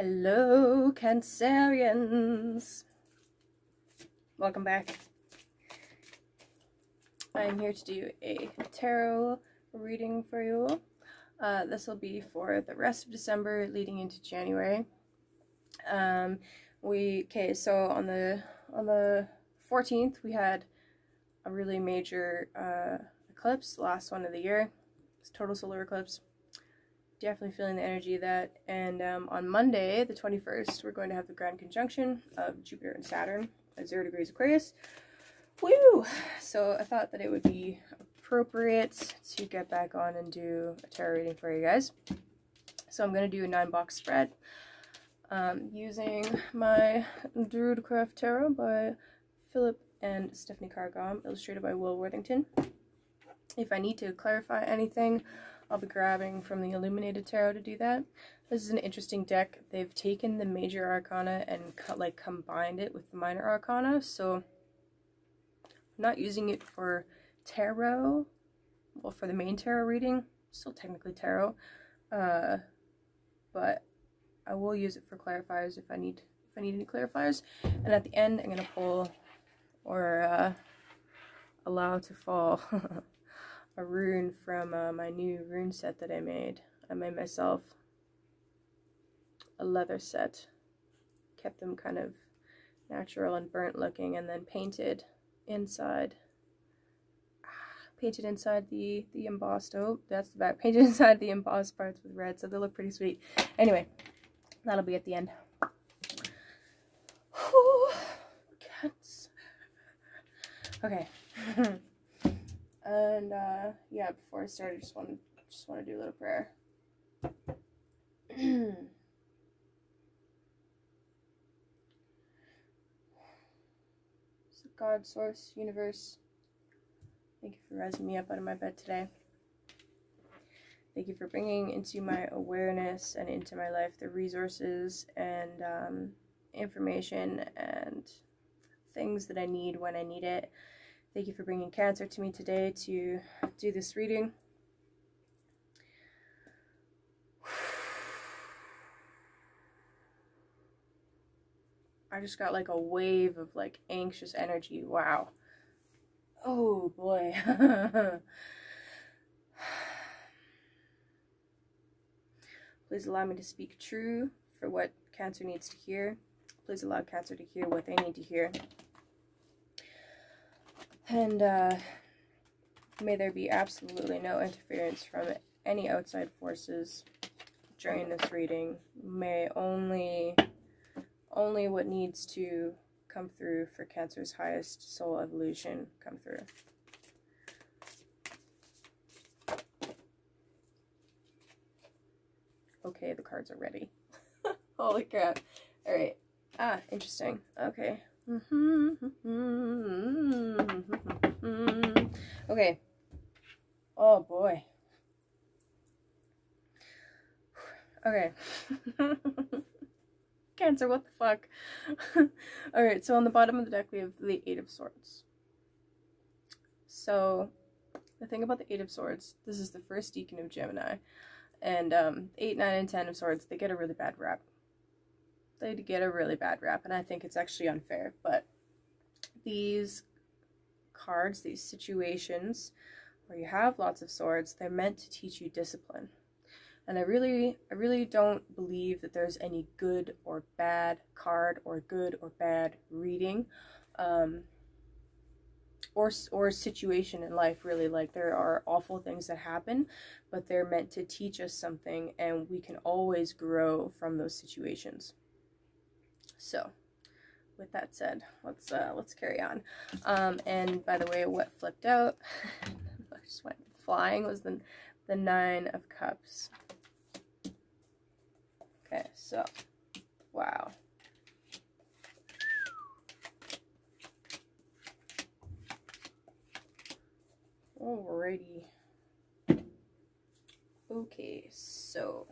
Hello, Cancerians! Welcome back. I'm here to do a tarot reading for you. This will be for the rest of December leading into January. So on the 14th we had a really major eclipse, the last one of the year. It's total solar eclipse. Definitely feeling the energy of that. And on Monday, the 21st, we're going to have the grand conjunction of Jupiter and Saturn at 0 degrees Aquarius. Woo! So I thought that it would be appropriate to get back on and do a tarot reading for you guys. So I'm going to do a 9-box spread using my Druidcraft Tarot by Philip and Stephanie Cargom, illustrated by Will Worthington. If I need to clarify anything, I'll be grabbing from the Illuminated Tarot to do that. This is an interesting deck. They've taken the major arcana and combined it with the minor arcana, so I'm not using it for tarot. Well, for the main tarot reading, still technically tarot, but I will use it for clarifiers if I need any clarifiers. And at the end, I'm gonna pull or allow to fall a rune from my new rune set that I made. I made myself a leather set, kept them kind of natural and burnt looking, and then painted inside the embossed, oh, that's the back, painted inside the embossed parts with red, so they look pretty sweet. Anyway, that'll be at the end. Whew, cats. Okay. And yeah, before I start, I just want to do a little prayer. So God, Source, Universe, thank you for rising me up out of my bed today. Thank you for bringing into my awareness and into my life the resources and information and things that I need when I need it. Thank you for bringing Cancer to me today to do this reading. I just got like a wave of like anxious energy. Wow. Oh boy. Please allow me to speak true for what Cancer needs to hear. Please allow Cancer to hear what they need to hear. And may there be absolutely no interference from any outside forces during this reading. May only what needs to come through for Cancer's highest soul evolution come through. Okay, the cards are ready. Holy crap. Alright. Ah, interesting. Okay. Okay. Oh boy. Okay. Cancer, what the fuck? Alright, so on the bottom of the deck we have the 8 of Swords. So, the thing about the 8 of Swords, this is the first decan of Gemini. And 8, 9, and 10 of Swords, they get a really bad rap. They get a really bad rap, and I think it's actually unfair, but these cards, these situations where you have lots of swords, they're meant to teach you discipline. And I really don't believe that there's any good or bad card or good or bad reading or situation in life, really. Like, there are awful things that happen, but they're meant to teach us something, and we can always grow from those situations. So, with that said, let's carry on. And by the way, what flipped out, I just went flying, was the 9 of Cups. Okay, so, wow. Alrighty. Okay, so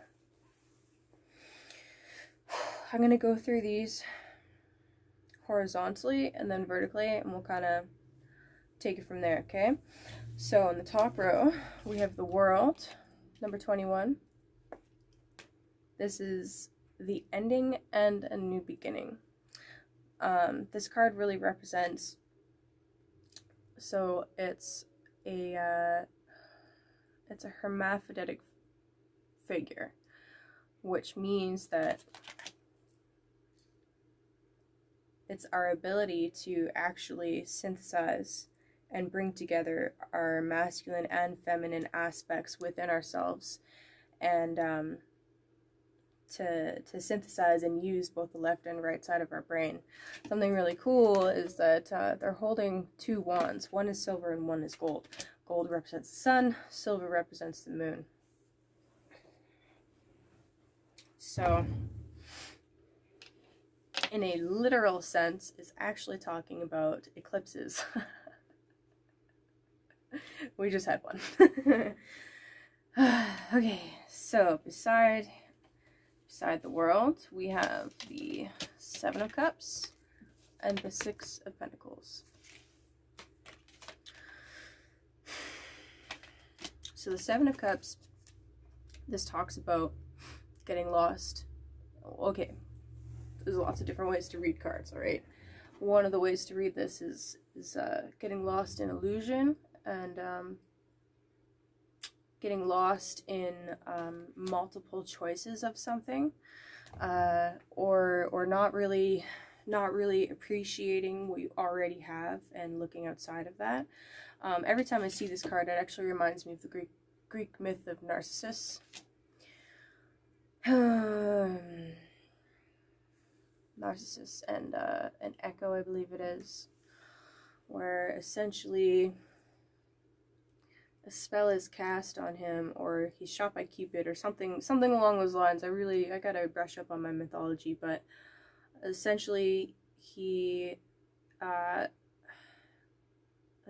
I'm gonna go through these horizontally and then vertically, and we'll kind of take it from there, okay? So in the top row, we have the World, number 21. This is the ending and a new beginning. This card really represents, so it's a hermaphroditic figure, which means that it's our ability to actually synthesize and bring together our masculine and feminine aspects within ourselves, and to synthesize and use both the left and right side of our brain. Something really cool is that they're holding two wands. One is silver and one is gold. Gold represents the sun, silver represents the moon. So, in a literal sense, it's actually talking about eclipses. We just had one. Okay, so beside the world, we have the Seven of Cups and the Six of Pentacles. So the Seven of Cups, this talks about getting lost. Okay, there's lots of different ways to read cards, alright? One of the ways to read this is getting lost in illusion, and getting lost in multiple choices of something, or not really appreciating what you already have and looking outside of that. Every time I see this card, it actually reminds me of the Greek myth of Narcissus. Narcissus and Echo, I believe it is, where essentially a spell is cast on him, or he's shot by Cupid, or something along those lines. I gotta brush up on my mythology, but essentially he I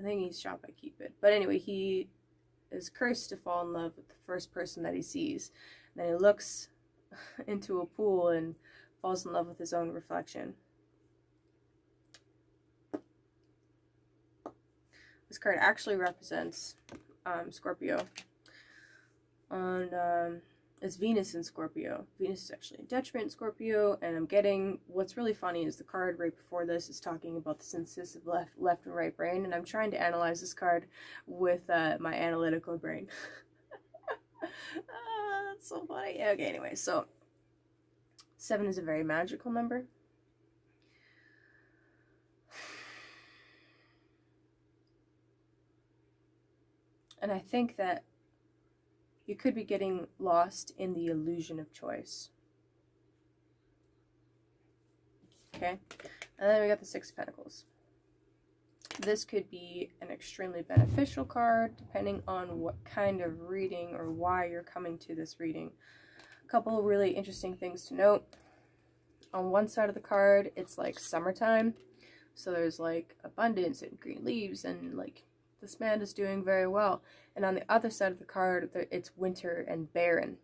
think he's shot by Cupid, but anyway, he is cursed to fall in love with the first person that he sees. And then he looks into a pool and falls in love with his own reflection. This card actually represents Scorpio, and it's Venus in Scorpio. Venus is actually in detriment in Scorpio, and I'm getting, what's really funny is the card right before this is talking about the synthesis of left and right brain, and I'm trying to analyze this card with my analytical brain. That's so funny. Okay, anyway, so 7 is a very magical number. And I think that you could be getting lost in the illusion of choice. Okay? And then we got the Six of Pentacles. This could be an extremely beneficial card, depending on what kind of reading or why you're coming to this reading. A couple of really interesting things to note. On one side of the card, it's like summertime. So there's like abundance and green leaves, and like this man is doing very well. And on the other side of the card, it's winter and barren.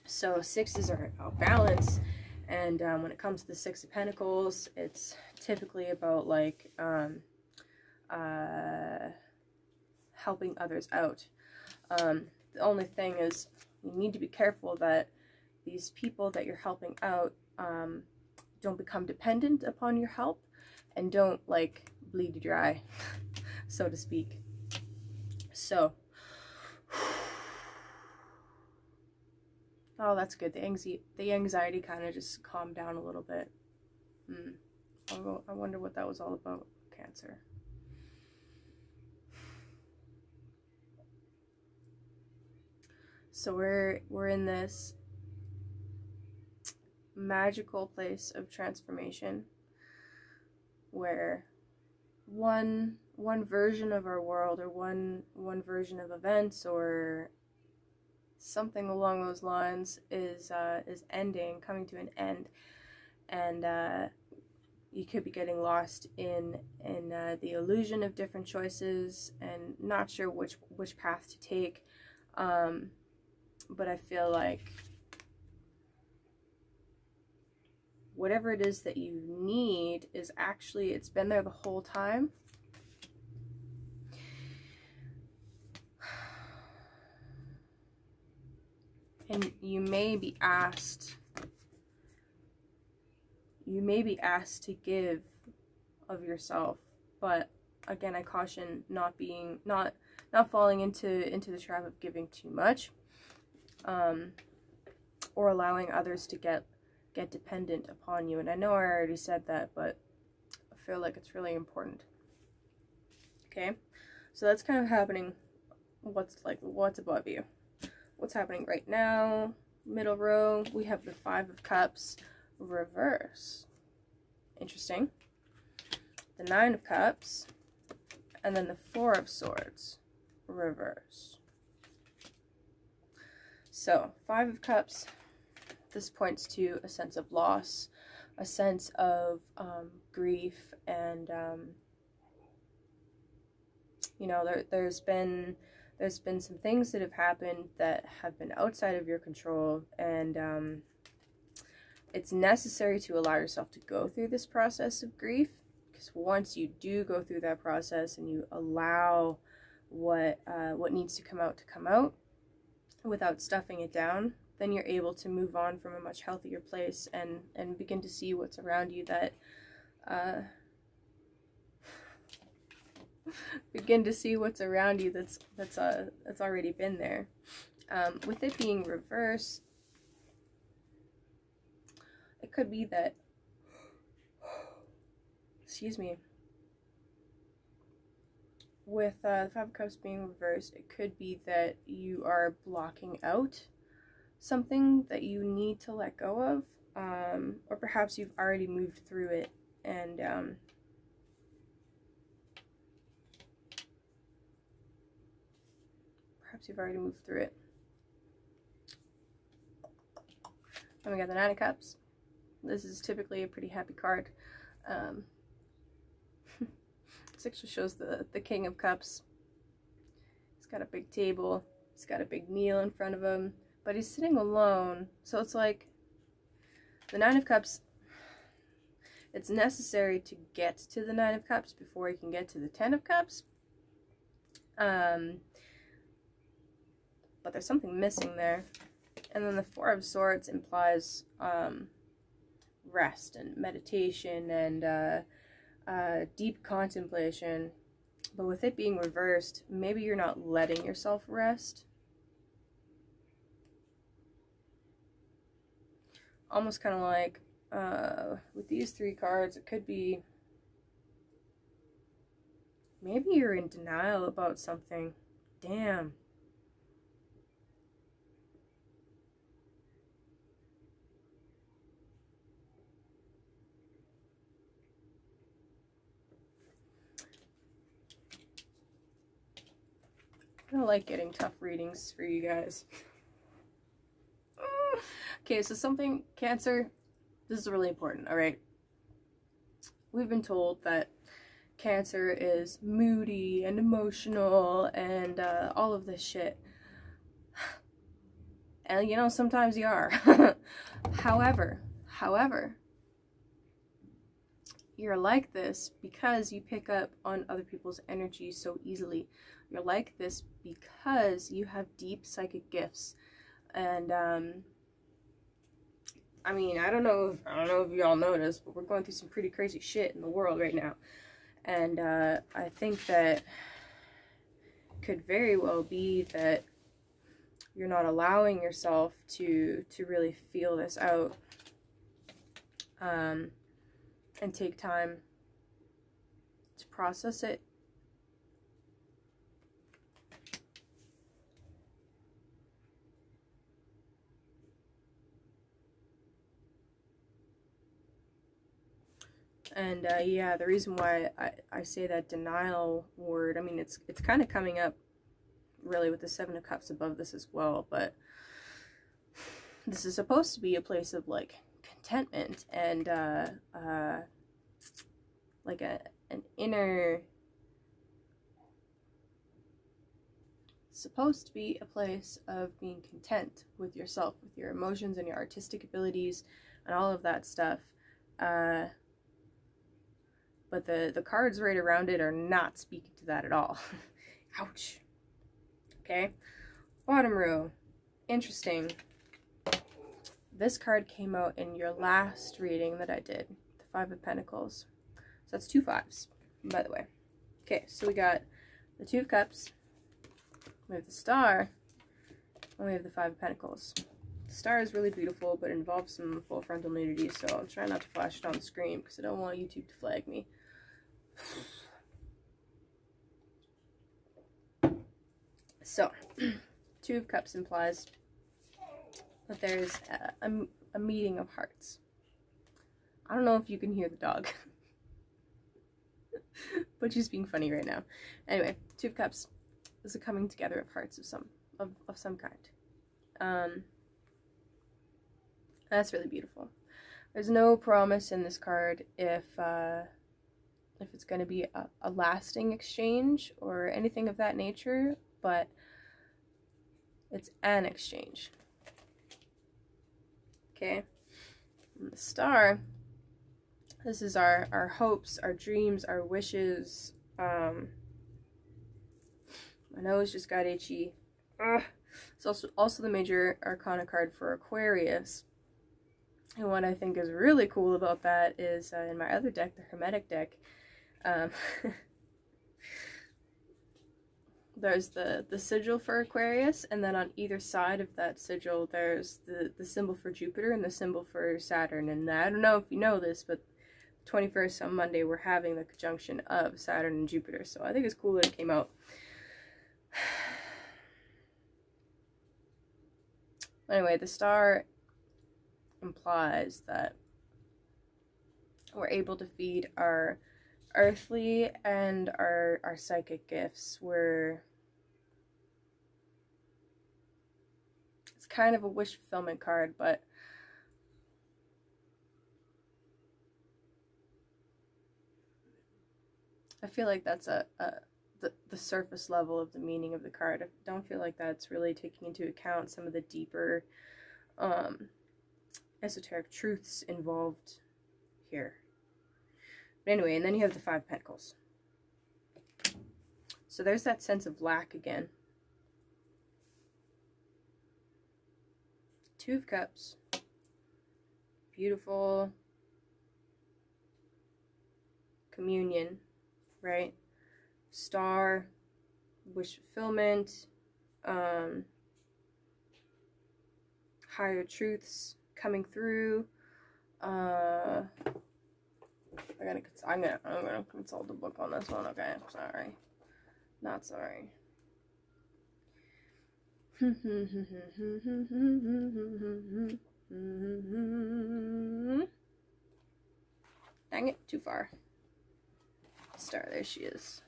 So sixes are about balance. And when it comes to the Six of Pentacles, it's typically about like helping others out. The only thing is, you need to be careful that these people that you're helping out don't become dependent upon your help, and don't like bleed you dry, so to speak. So, oh, that's good. The anxiety kind of just calmed down a little bit. I wonder what that was all about, Cancer. So we're in this magical place of transformation, where one version of our world, or one version of events, or something along those lines is ending, coming to an end, and you could be getting lost in the illusion of different choices and not sure which path to take. But I feel like whatever it is that you need is actually, it's been there the whole time. And you may be asked you may be asked to give of yourself, but again, I caution not falling into the trap of giving too much, or allowing others to get dependent upon you. And I know I already said that, but I feel like it's really important. Okay, so that's kind of happening. What's above you? What's happening right now? Middle row, we have the Five of Cups reverse. Interesting. The Nine of Cups, and then the Four of Swords reverse. So, Five of Cups, this points to a sense of loss, a sense of grief, and you know, there's been some things that have happened that have been outside of your control, and it's necessary to allow yourself to go through this process of grief, because once you do go through that process and you allow what needs to come out without stuffing it down, then you're able to move on from a much healthier place and begin to see what's around you that that's already been there. With it being reversed, it could be that, excuse me, with the Five of Cups being reversed, it could be that you are blocking out something that you need to let go of, or perhaps you've already moved through it, and And we got the Nine of Cups. This is typically a pretty happy card. This actually shows the King of Cups. He's got a big table. He's got a big meal in front of him, but he's sitting alone. So it's like the Nine of Cups, it's necessary to get to the Nine of Cups before you can get to the Ten of Cups. But there's something missing there. And then the Four of Swords implies rest and meditation and deep contemplation. But with it being reversed, maybe you're not letting yourself rest. Almost kind of like with these three cards, it could be maybe you're in denial about something. Damn. I don't like getting tough readings for you guys. Okay, so something, Cancer, this is really important, alright? We've been told that Cancer is moody and emotional and all of this shit. And you know, sometimes you are. However, you're like this because you pick up on other people's energy so easily. You're like this because you have deep psychic gifts. And I mean, I don't know if y'all noticed, but we're going through some pretty crazy shit in the world right now. And I think that could very well be that you're not allowing yourself to really feel this out, and take time to process it. And yeah, the reason why I say that denial word, I mean, it's kind of coming up really with the Seven of Cups above this as well, but this is supposed to be a place of like contentment and like an inner, supposed to be a place of being content with yourself, with your emotions and your artistic abilities and all of that stuff. But the cards right around it are not speaking to that at all. Ouch. Okay. Bottom row. Interesting. this card came out in your last reading that I did, the Five of Pentacles. So that's 2 5s, by the way. Okay, so we got the 2 of Cups, we have the Star, and we have the 5 of Pentacles. The Star is really beautiful, but involves some full frontal nudity, so I'll try not to flash it on the screen because I don't want YouTube to flag me. So, 2 of Cups implies that there's a meeting of hearts. I don't know if you can hear the dog, but she's being funny right now. Anyway, 2 of Cups is a coming together of hearts of some kind. That's really beautiful. There's no promise in this card if it's going to be a lasting exchange or anything of that nature, but it's an exchange. Okay, and the Star, this is our hopes, our dreams, our wishes. My nose just got itchy. Ugh. It's also the major arcana card for Aquarius. And what I think is really cool about that is in my other deck, the Hermetic deck, there's the sigil for Aquarius, and then on either side of that sigil there's the symbol for Jupiter and the symbol for Saturn. And I don't know if you know this, but 21st on Monday we're having the conjunction of Saturn and Jupiter, so I think it's cool that it came out. Anyway, the Star implies that we're able to feed our earthly and our psychic gifts. It's kind of a wish fulfillment card, but I feel like that's the surface level of the meaning of the card. I don't feel like that's really taking into account some of the deeper esoteric truths involved here. But anyway, and then you have the 5 Pentacles. So there's that sense of lack again. 2 of Cups. Beautiful communion, right? Star, wish fulfillment, higher truths coming through. I'm gonna consult the book on this one. Okay, sorry, not sorry. Dang it, too far. Star, there she is.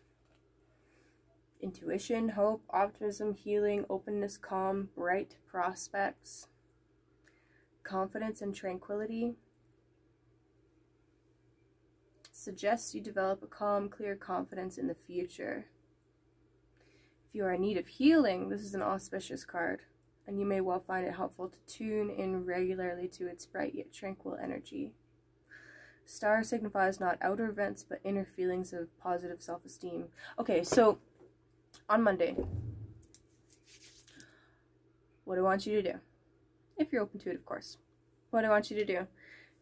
Intuition, hope, optimism, healing, openness, calm, bright prospects, confidence and tranquility. Suggests you develop a calm, clear confidence in the future. If you are in need of healing, this is an auspicious card, and you may well find it helpful to tune in regularly to its bright yet tranquil energy. Star signifies not outer events, but inner feelings of positive self-esteem. Okay, so on Monday, what I want you to do, if you're open to it, of course, what I want you to do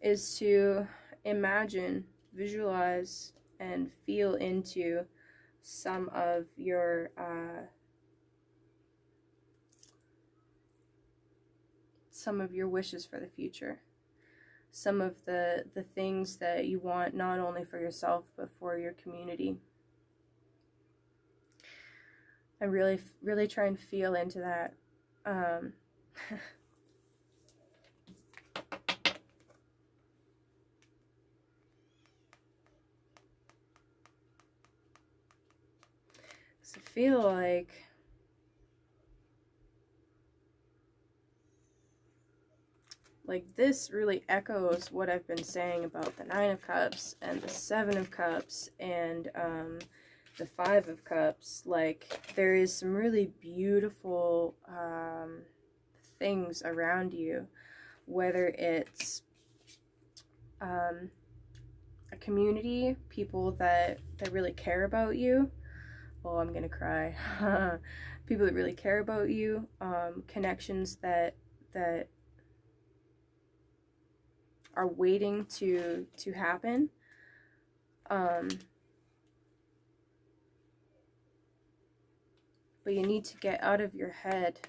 is to imagine, visualize, and feel into some of your wishes for the future. Some of the things that you want not only for yourself but for your community. I really try and feel into that. So I feel like this really echoes what I've been saying about the 9 of Cups and the 7 of Cups and the 5 of Cups. Like, there is some really beautiful things around you, whether it's a community, people that really care about you. Oh, I'm gonna cry. People that really care about you, connections that are waiting to happen. But you need to get out of your head.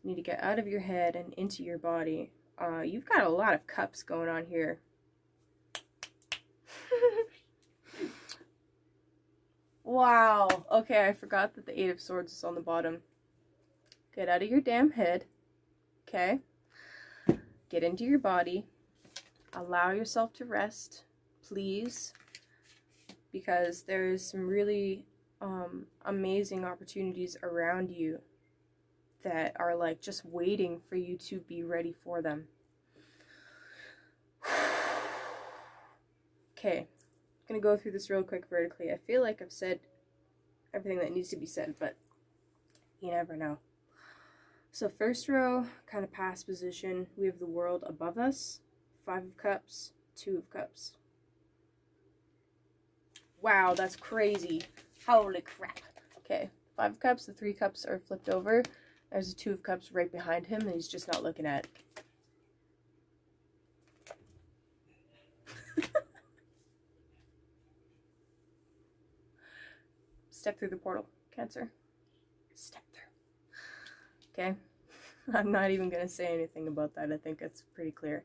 You need to get out of your head and into your body. You've got a lot of cups going on here. Wow. Okay, I forgot that the Eight of Swords is on the bottom. Get out of your damn head. Okay? Get into your body. Allow yourself to rest, please. Because there's some really amazing opportunities around you that are like just waiting for you to be ready for them. Okay, I'm gonna go through this real quick vertically. I feel like I've said everything that needs to be said, but you never know. So first row, kind of past position, we have the world above us, 5 of Cups, 2 of Cups. Wow, that's crazy. Holy crap. Okay, 5 of Cups, the 3 cups are flipped over. There's a 2 of Cups right behind him, and he's just not looking at it. Step through the portal, Cancer. Step through. Okay, I'm not even going to say anything about that. I think it's pretty clear.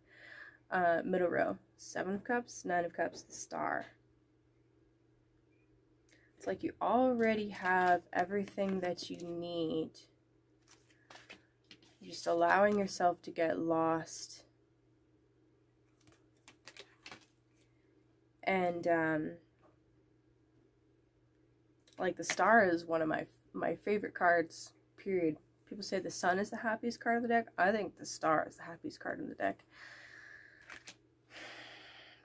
Middle row, 7 of Cups, 9 of Cups, the Star. It's like you already have everything that you need. You're just allowing yourself to get lost. And like the Star is one of my favorite cards, period. People say the Sun is the happiest card of the deck. I think the Star is the happiest card in the deck.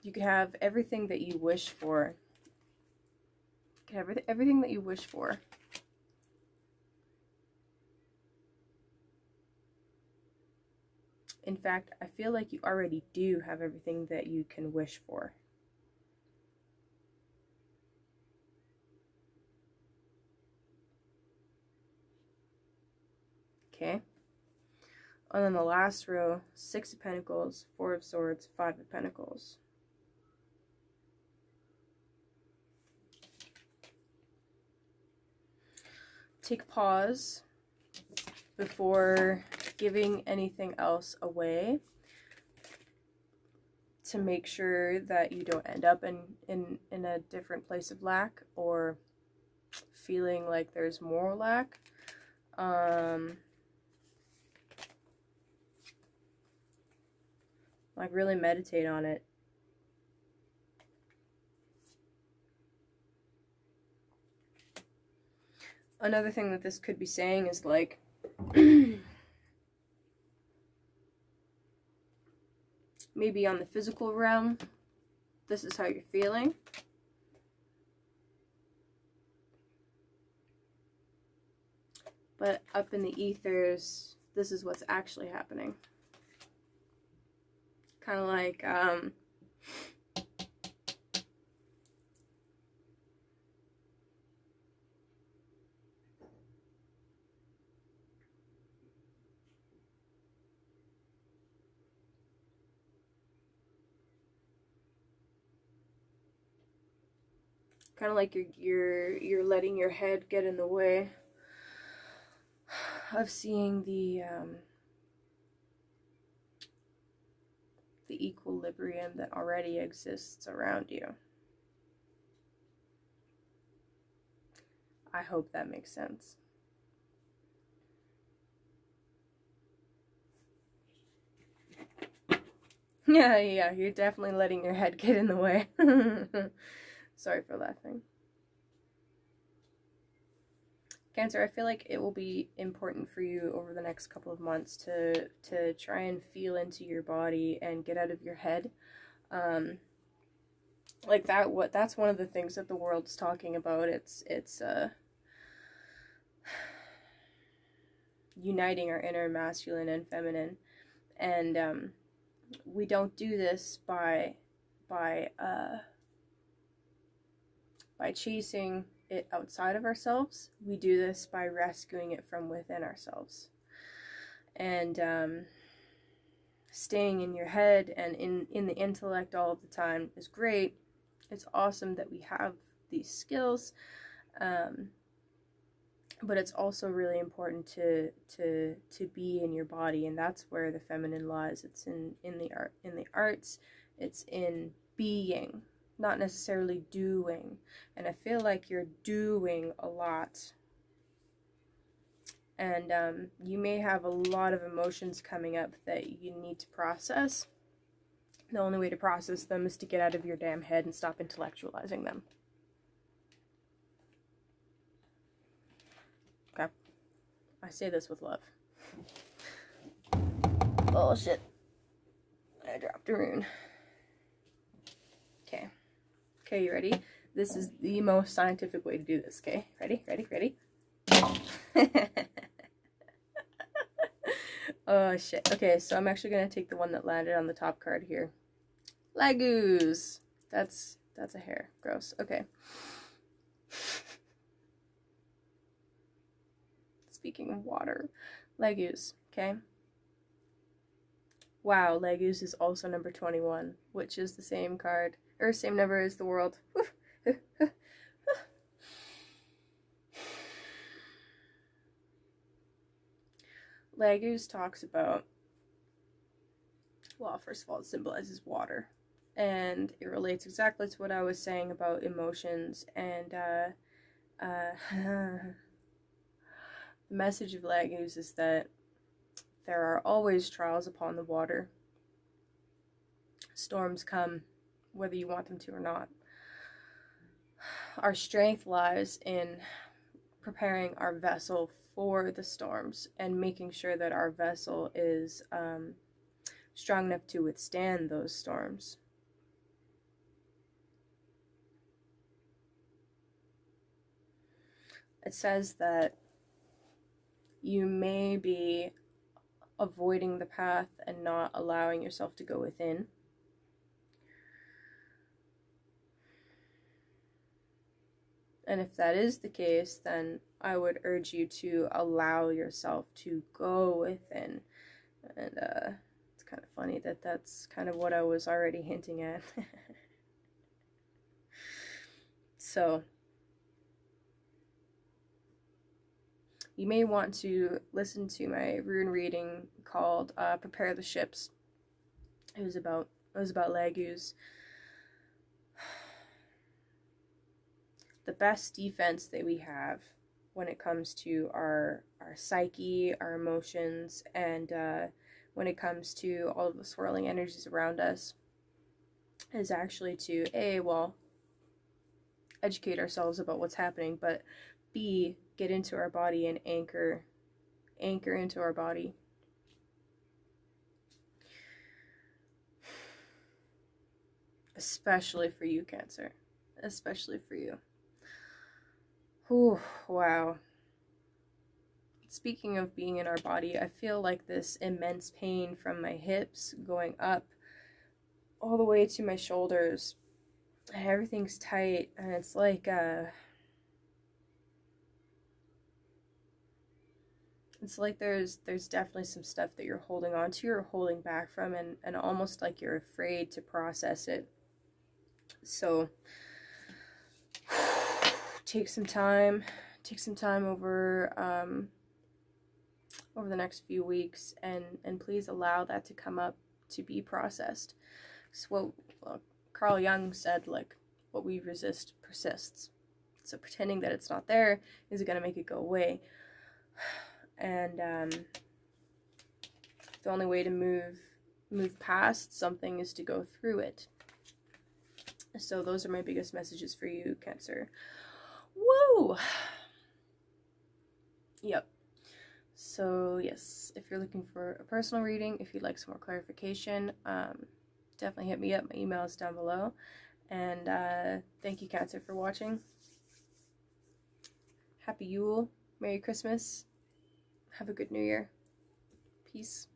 You could have everything that you wish for. You could have everything that you wish for. In fact, I feel like you already do have everything that you can wish for. Okay. And then the last row, 6 of Pentacles, 4 of Swords, 5 of Pentacles. Take pause before giving anything else away to make sure that you don't end up in a different place of lack or feeling like there's more lack. Like really meditate on it. Another thing that this could be saying is like maybe on the physical realm, this is how you're feeling. But up in the ethers, this is what's actually happening. Kind of like, you're letting your head get in the way of seeing the equilibrium that already exists around you. I hope that makes sense. Yeah, you're definitely letting your head get in the way. Sorry for laughing. Cancer, I feel like it will be important for you over the next couple of months to try and feel into your body and get out of your head. Like that's one of the things that the world's talking about. It's uniting our inner masculine and feminine, and we don't do this by chasing it outside of ourselves. We do this by rescuing it from within ourselves. And staying in your head and in the intellect all of the time is great. It's awesome that we have these skills, but it's also really important to be in your body, and that's where the feminine lies. It's in the arts. It's in being, not necessarily doing. And I feel like you're doing a lot, and you may have a lot of emotions coming up that you need to process. The only way to process them is to get out of your damn head and stop intellectualizing them. Okay? I say this with love. Oh shit. I dropped a rune. Okay. Okay, you ready? This is the most scientific way to do this, okay? Ready? Ready? Ready? Oh shit. Okay, so I'm actually gonna take the one that landed on the top card here. Legoos. That's a hair. Gross. Okay. Speaking of water, Legoos, okay? Wow, Legoos is also number 21, which is the same card, or same number as the world. Legoos talks about, well, first of all, it symbolizes water, and it relates exactly to what I was saying about emotions, and the message of Legoos is that there are always trials upon the water. Storms come, whether you want them to or not. Our strength lies in preparing our vessel for the storms and making sure that our vessel is strong enough to withstand those storms. It says that you may be avoiding the path and not allowing yourself to go within. And if that is the case, then I would urge you to allow yourself to go within. And it's kind of funny that that's kind of what I was already hinting at. So you may want to listen to my rune reading called Prepare the Ships. It was about Legoos. The best defense that we have when it comes to our psyche, our emotions, and when it comes to all of the swirling energies around us is actually to educate ourselves about what's happening, but B, get into our body and anchor into our body. Especially for you, Cancer. Especially for you. Ooh, wow. Speaking of being in our body, I feel like this immense pain from my hips going up all the way to my shoulders. And everything's tight, and it's like there's definitely some stuff that you're holding on to or holding back from, and almost like you're afraid to process it. So take some time over the next few weeks, and please allow that to come up to be processed. So what Carl Jung said, like, what we resist persists. So pretending that it's not there isn't going to make it go away. And the only way to move past something is to go through it. So those are my biggest messages for you, Cancer. Woo! Yep. So yes, if you're looking for a personal reading, if you'd like some more clarification, definitely hit me up. My email is down below. And thank you, Cancer, for watching. Happy Yule. Merry Christmas. Have a good New Year. Peace.